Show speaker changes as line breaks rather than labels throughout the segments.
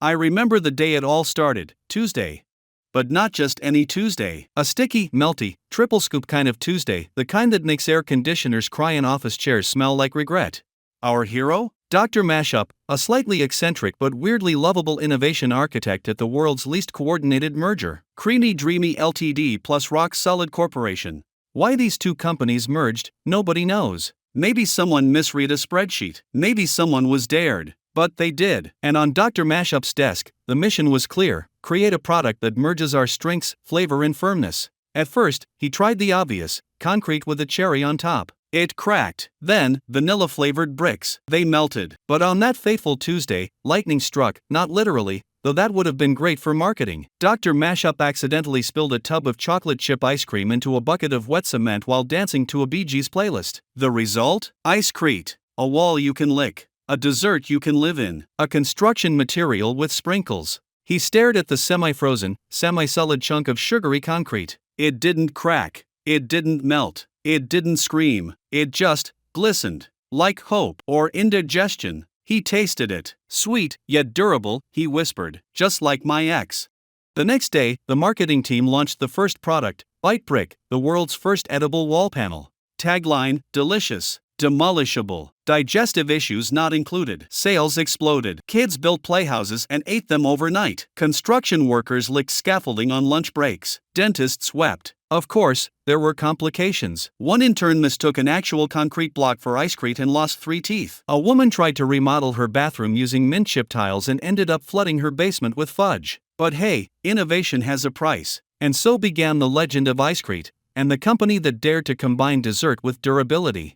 I remember the day it all started, Tuesday. But not just any Tuesday. A sticky, melty, triple scoop kind of Tuesday, the kind that makes air conditioners cry and office chairs smell like regret. Our hero? Dr. Mashup, a slightly eccentric but weirdly lovable innovation architect at the world's least coordinated merger. Creamy Dreamy Ltd plus Rock Solid Corporation. Why these two companies merged, nobody knows. Maybe someone misread a spreadsheet. Maybe someone was dared. But they did. And on Dr. Mashup's desk, the mission was clear: create a product that merges our strengths, flavor and firmness. At first, he tried the obvious, concrete with a cherry on top. It cracked. Then, vanilla-flavored bricks. They melted. But on that fateful Tuesday, lightning struck, not literally, though that would have been great for marketing. Dr. Mashup accidentally spilled a tub of chocolate chip ice cream into a bucket of wet cement while dancing to a Bee Gees playlist. The result? Ice-crete. A wall you can lick. A dessert you can live in. A construction material with sprinkles. He stared at the semi-frozen, semi-solid chunk of sugary concrete. It didn't crack. It didn't melt. It didn't scream. It just glistened. Like hope or indigestion. He tasted it. Sweet, yet durable, he whispered. Just like my ex. The next day, the marketing team launched the first product, Bite Brick, the world's first edible wall panel. Tagline: delicious. Demolishable. Digestive issues not included. Sales exploded. Kids built playhouses and ate them overnight. Construction workers licked scaffolding on lunch breaks. Dentists wept. Of course, there were complications. One intern mistook an actual concrete block for ice-crete and lost 3 teeth. A woman tried to remodel her bathroom using mint chip tiles and ended up flooding her basement with fudge. But hey, innovation has a price. And so began the legend of ice-crete, and the company that dared to combine dessert with durability.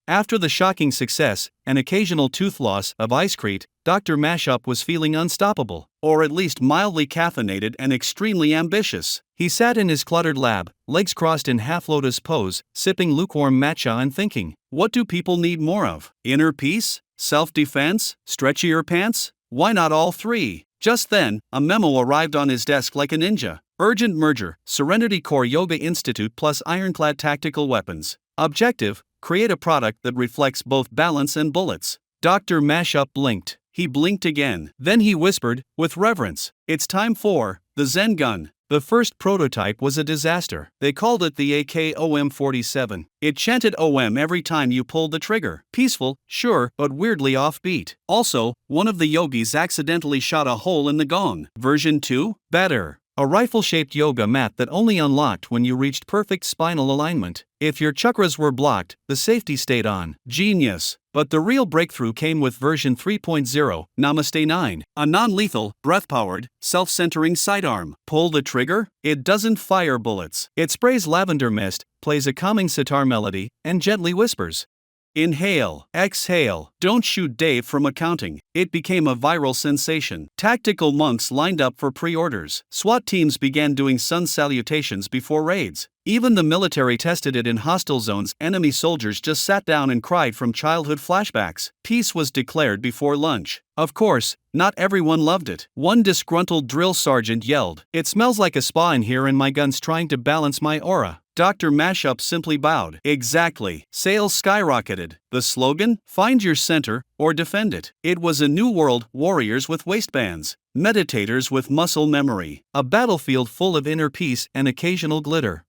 After the shocking success, and occasional tooth loss, of ice-crete, Dr. Mashup was feeling unstoppable, or at least mildly caffeinated and extremely ambitious. He sat in his cluttered lab, legs crossed in half-lotus pose, sipping lukewarm matcha and thinking, what do people need more of? Inner peace? Self-defense? Stretchier pants? Why not all three? Just then, a memo arrived on his desk like a ninja. Urgent merger, Serenity Core Yoga Institute plus Ironclad Tactical Weapons. Objective: create a product that reflects both balance and bullets. Dr. Mashup blinked. He blinked again. Then he whispered, with reverence, it's time for the Zen gun. The first prototype was a disaster. They called it the AKOM-47. It chanted OM every time you pulled the trigger. Peaceful, sure, but weirdly offbeat. Also, one of the yogis accidentally shot a hole in the gong. Version 2? Better. A rifle-shaped yoga mat that only unlocked when you reached perfect spinal alignment. If your chakras were blocked, the safety stayed on. Genius. But the real breakthrough came with version 3.0, Namaste 9. A non-lethal, breath-powered, self-centering sidearm. Pull the trigger? It doesn't fire bullets. It sprays lavender mist, plays a calming sitar melody, and gently whispers. Inhale, exhale, don't shoot Dave from accounting. It became a viral sensation. Tactical monks lined up for pre-orders. SWAT teams began doing sun salutations before raids. Even the military tested it in hostile zones. Enemy soldiers just sat down and cried from childhood flashbacks. Peace was declared before lunch. Of course, not everyone loved it. One disgruntled drill sergeant yelled, "It smells like a spa in here and my gun's trying to balance my aura." Dr. Mashup simply bowed. Exactly. Sales skyrocketed. The slogan? Find your center, or defend it. It was a new world, warriors with waistbands. Meditators with muscle memory. A battlefield full of inner peace and occasional glitter.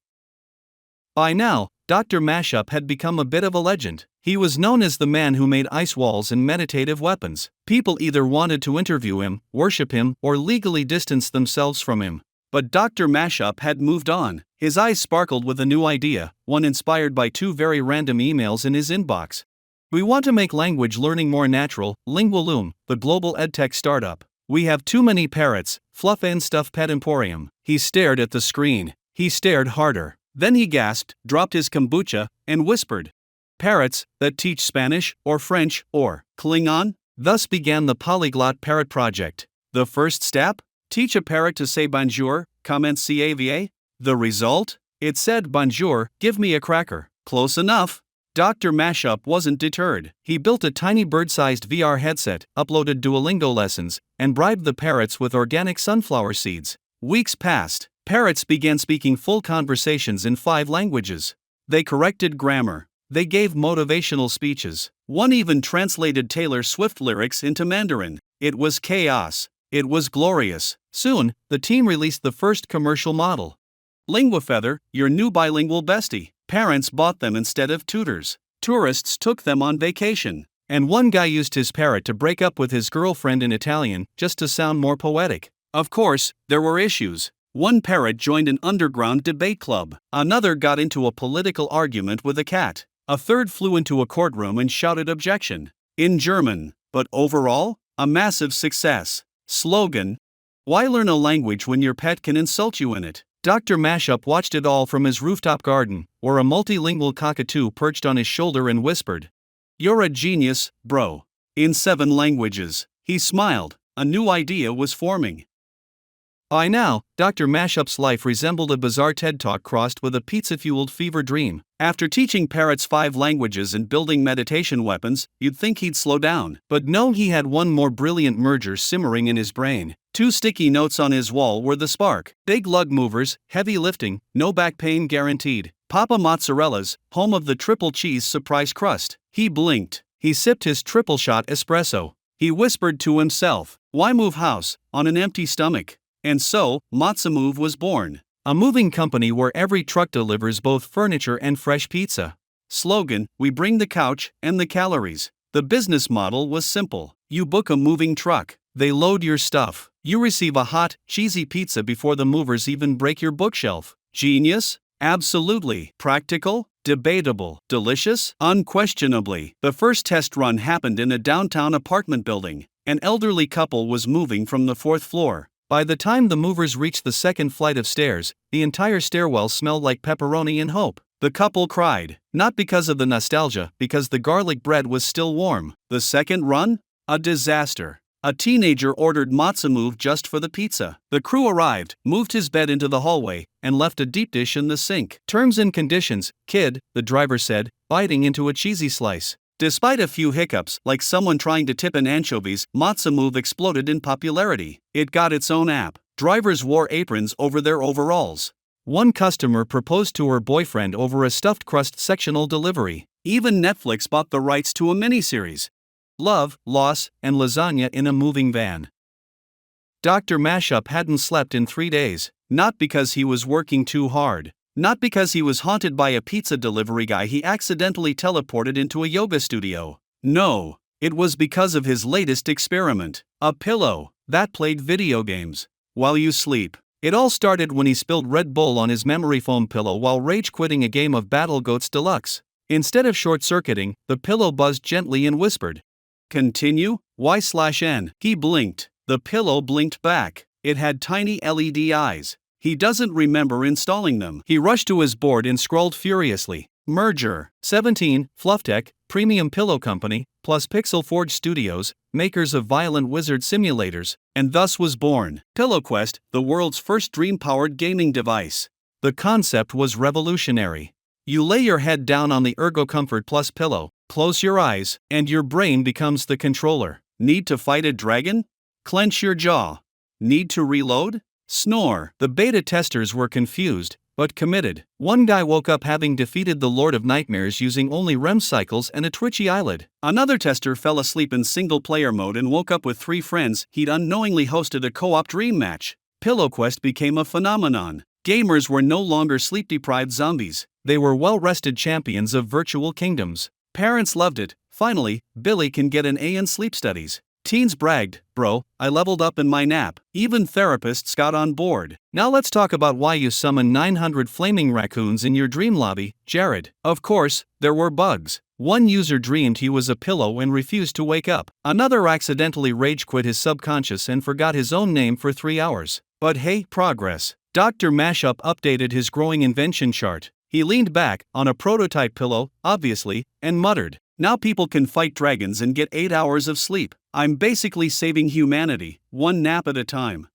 By now, Dr. Mashup had become a bit of a legend. He was known as the man who made ice walls and meditative weapons. People either wanted to interview him, worship him, or legally distance themselves from him. But Dr. Mashup had moved on. His eyes sparkled with a new idea, one inspired by 2 very random emails in his inbox. We want to make language learning more natural. Lingualoom, the global edtech startup. We have too many parrots. Fluff and Stuff Pet Emporium. He stared at the screen. He stared harder. Then he gasped, dropped his kombucha, and whispered, "Parrots that teach Spanish, or French, or Klingon?" Thus began the Polyglot Parrot Project. The first step? Teach a parrot to say bonjour, comment CAVA? The result? It said bonjour, give me a cracker. Close enough. Dr. Mashup wasn't deterred. He built a tiny bird-sized VR headset, uploaded Duolingo lessons, and bribed the parrots with organic sunflower seeds. Weeks passed. Parrots began speaking full conversations in 5 languages. They corrected grammar. They gave motivational speeches. One even translated Taylor Swift lyrics into Mandarin. It was chaos. It was glorious. Soon, the team released the first commercial model. LinguaFeather, your new bilingual bestie. Parents bought them instead of tutors. Tourists took them on vacation. And one guy used his parrot to break up with his girlfriend in Italian, just to sound more poetic. Of course, there were issues. One parrot joined an underground debate club. Another got into a political argument with a cat. A third flew into a courtroom and shouted objection. In German. But overall, a massive success. Slogan: why learn a language when your pet can insult you in it? Dr. Mashup watched it all from his rooftop garden, where a multilingual cockatoo perched on his shoulder and whispered, "You're a genius, bro." In 7 languages. He smiled. A new idea was forming. By now, Dr. Mashup's life resembled a bizarre TED Talk crossed with a pizza-fueled fever dream. After teaching parrots 5 languages and building meditation weapons, you'd think he'd slow down. But no, he had one more brilliant merger simmering in his brain. 2 sticky notes on his wall were the spark. Big lug movers, heavy lifting, no back pain guaranteed. Papa Mozzarella's, home of the triple cheese surprise crust. He blinked. He sipped his triple shot espresso. He whispered to himself, "Why move house on an empty stomach?" And so, Mozzamove was born. A moving company where every truck delivers both furniture and fresh pizza. Slogan: we bring the couch and the calories. The business model was simple. You book a moving truck. They load your stuff. You receive a hot, cheesy pizza before the movers even break your bookshelf. Genius? Absolutely. Practical? Debatable. Delicious? Unquestionably. The first test run happened in a downtown apartment building. An elderly couple was moving from the 4th floor. By the time the movers reached the 2nd flight of stairs, the entire stairwell smelled like pepperoni and hope. The couple cried, not because of the nostalgia, because the garlic bread was still warm. The second run? A disaster. A teenager ordered Mozzamove just for the pizza. The crew arrived, moved his bed into the hallway, and left a deep dish in the sink. Terms and conditions, kid, the driver said, biting into a cheesy slice. Despite a few hiccups, like someone trying to tip in anchovies, Mozzamove exploded in popularity. It got its own app. Drivers wore aprons over their overalls. One customer proposed to her boyfriend over a stuffed crust sectional delivery. Even Netflix bought the rights to a miniseries. Love, Loss, and Lasagna in a Moving Van. Dr. Mashup hadn't slept in 3 days, not because he was working too hard. Not because he was haunted by a pizza delivery guy he accidentally teleported into a yoga studio. No, it was because of his latest experiment, a pillow that played video games while you sleep. It all started when he spilled Red Bull on his memory foam pillow while rage-quitting a game of Battle Goats Deluxe. Instead of short-circuiting, the pillow buzzed gently and whispered, "Continue, Y/N." He blinked. The pillow blinked back. It had tiny LED eyes. He doesn't remember installing them. He rushed to his board and scrolled furiously. Merger. 17, Flufftech, Premium Pillow Company, plus Pixel Forge Studios, makers of violent wizard simulators, and thus was born PillowQuest, the world's first dream-powered gaming device. The concept was revolutionary. You lay your head down on the Ergo Comfort Plus pillow, close your eyes, and your brain becomes the controller. Need to fight a dragon? Clench your jaw. Need to reload? Snore. The beta testers were confused, but committed. One guy woke up having defeated the Lord of Nightmares using only REM cycles and a twitchy eyelid. Another tester fell asleep in single-player mode and woke up with 3 friends he'd unknowingly hosted a co-op dream match. PillowQuest became a phenomenon. Gamers were no longer sleep-deprived zombies. They were well-rested champions of virtual kingdoms. Parents loved it. Finally, Billy can get an A in sleep studies. Teens bragged, "Bro, I leveled up in my nap." Even therapists got on board. Now let's talk about why you summon 900 flaming raccoons in your dream lobby, Jared. Of course, there were bugs. One user dreamed he was a pillow and refused to wake up. Another accidentally rage quit his subconscious and forgot his own name for 3 hours. But hey, progress. Dr. Mashup updated his growing invention chart. He leaned back, on a prototype pillow, obviously, and muttered, "Now people can fight dragons and get 8 hours of sleep. I'm basically saving humanity, one nap at a time."